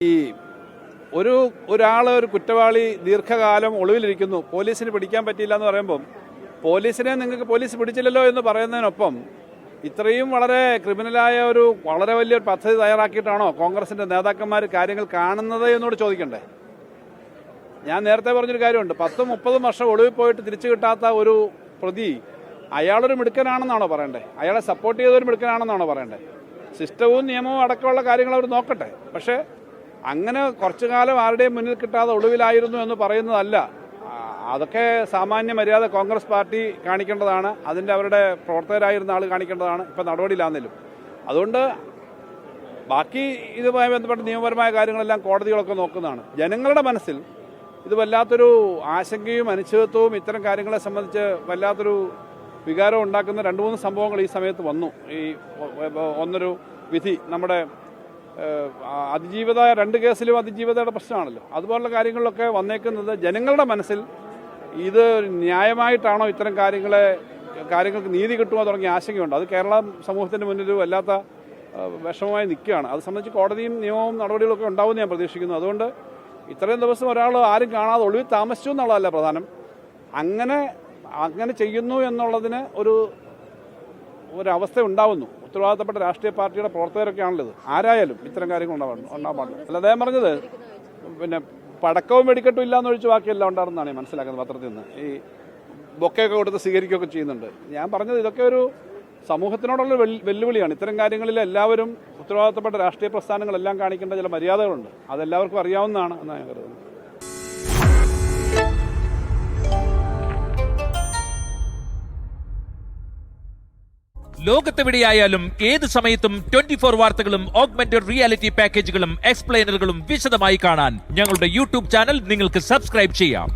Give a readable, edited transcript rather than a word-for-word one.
ഈ ഒരു കുറ്റവാളി ദീർഘകാലം ഒളിവിലിരിക്കുന്നു, പോലീസിന് പിടിക്കാൻ പറ്റിയില്ല എന്ന് പറയുമ്പം പോലീസിനെ നിങ്ങൾക്ക് പോലീസ് പിടിച്ചില്ലല്ലോ എന്ന് പറയുന്നതിനൊപ്പം ഇത്രയും വളരെ ക്രിമിനലായ വളരെ വലിയൊരു പദ്ധതി തയ്യാറാക്കിയിട്ടാണോ കോൺഗ്രസിന്റെ നേതാക്കന്മാർ കാര്യങ്ങൾ കാണുന്നത് എന്നോട് ചോദിക്കണ്ടേ? ഞാൻ നേരത്തെ പറഞ്ഞൊരു കാര്യമുണ്ട്, 10-30 വർഷം ഒളിവിൽ പോയിട്ട് തിരിച്ചു കിട്ടാത്ത ഒരു പ്രതി അയാളൊരു മിടുക്കനാണെന്നാണോ പറയണ്ടേ? അയാളെ സപ്പോർട്ട് ചെയ്തൊരു മിടുക്കനാണെന്നാണോ പറയണ്ടേ? സിസ്റ്റവും നിയമവും അടക്കമുള്ള കാര്യങ്ങൾ അവർ നോക്കട്ടെ. പക്ഷേ അങ്ങനെ കുറച്ചു കാലം ആരുടെയും മുന്നിൽ കിട്ടാതെ ഒളിവിലായിരുന്നു എന്ന് പറയുന്നതല്ല. അതൊക്കെ സാമാന്യ മര്യാദ കോൺഗ്രസ് പാർട്ടി കാണിക്കേണ്ടതാണ്, അതിൻ്റെ അവരുടെ പ്രവർത്തകരായിരുന്ന ആൾ കാണിക്കേണ്ടതാണ്. ഇപ്പം നടപടിയിലാണെങ്കിലും അതുകൊണ്ട് ബാക്കി ഇതുമായി ബന്ധപ്പെട്ട നിയമപരമായ കാര്യങ്ങളെല്ലാം കോടതികളൊക്കെ നോക്കുന്നതാണ്. ജനങ്ങളുടെ മനസ്സിൽ ഇത് വല്ലാത്തൊരു ആശങ്കയും അനിശ്ചിതത്വവും ഇത്തരം കാര്യങ്ങളെ സംബന്ധിച്ച് വല്ലാത്തൊരു വികാരം ഉണ്ടാക്കുന്ന 2-3 സംഭവങ്ങൾ ഈ സമയത്ത് വന്നു. ഒന്നൊരു വിധി, നമ്മുടെ അതിജീവിത 2 കേസിലും അതിജീവിതയുടെ പ്രശ്നമാണല്ലോ, അതുപോലുള്ള കാര്യങ്ങളിലൊക്കെ വന്നേക്കുന്നത് ജനങ്ങളുടെ മനസ്സിൽ ഇത് ന്യായമായിട്ടാണോ ഇത്തരം കാര്യങ്ങൾക്ക് നീതി കിട്ടുമോ തുടങ്ങിയ ആശങ്കയുണ്ട്. അത് കേരള സമൂഹത്തിന് മുന്നിൽ വല്ലാത്ത വിഷമമായി നിൽക്കുകയാണ്. അത് സംബന്ധിച്ച് കോടതിയും നിയമവും നടപടികളൊക്കെ ഉണ്ടാവുമെന്ന് ഞാൻ പ്രതീക്ഷിക്കുന്നു. അതുകൊണ്ട് ഇത്രയും ദിവസം ഒരാൾ ആരും കാണാതെ ഒളിവിൽ താമസിച്ചു എന്നുള്ളതല്ല പ്രധാനം, അങ്ങനെ ചെയ്യുന്നു എന്നുള്ളതിന് ഒരവസ്ഥ ഉണ്ടാവുന്നു. ഉത്തരവാദിത്തപ്പെട്ട രാഷ്ട്രീയ പാർട്ടിയുടെ പ്രവർത്തകരൊക്കെ ആണല്ലോ ഇത്. ആരായാലും ഇത്തരം കാര്യങ്ങൾ ഉണ്ടാവാൻ പാടില്ല. അല്ല, അദ്ദേഹം പറഞ്ഞത് പിന്നെ പടക്കവും വെടിക്കെട്ടും ഇല്ലാന്നൊഴിച്ച് ബാക്കിയെല്ലാം ഉണ്ടാകുന്നതാണ് മനസ്സിലാക്കുന്നത് പത്രത്തിൽ നിന്ന്. ഈ ബൊക്കെയൊക്കെ കൊടുത്ത് സ്വീകരിക്കുകയൊക്കെ ചെയ്യുന്നുണ്ട്. ഞാൻ പറഞ്ഞത് ഇതൊക്കെ ഒരു സമൂഹത്തിനോടുള്ള വെല്ലുവിളിയാണ്. ഇത്തരം കാര്യങ്ങളിൽ എല്ലാവരും ഉത്തരവാദിത്തപ്പെട്ട രാഷ്ട്രീയ പ്രസ്ഥാനങ്ങളെല്ലാം കാണിക്കേണ്ട ചില മര്യാദകളുണ്ട്. അതെല്ലാവർക്കും അറിയാവുന്നതാണ് എന്നാണ് ഞാൻ കരുതുന്നത്. ലോകത്തെവിടെയായാലും ഏത് സമയത്തും 24 വാർത്തകളും ഓഗ്മെന്റഡ് റിയാലിറ്റി പാക്കേജുകളും എക്സ്പ്ലെയിനറുകളും വിശദമായി കാണാൻ ഞങ്ങളുടെ യൂട്യൂബ് ചാനൽ നിങ്ങൾക്ക് സബ്സ്ക്രൈബ് ചെയ്യാം.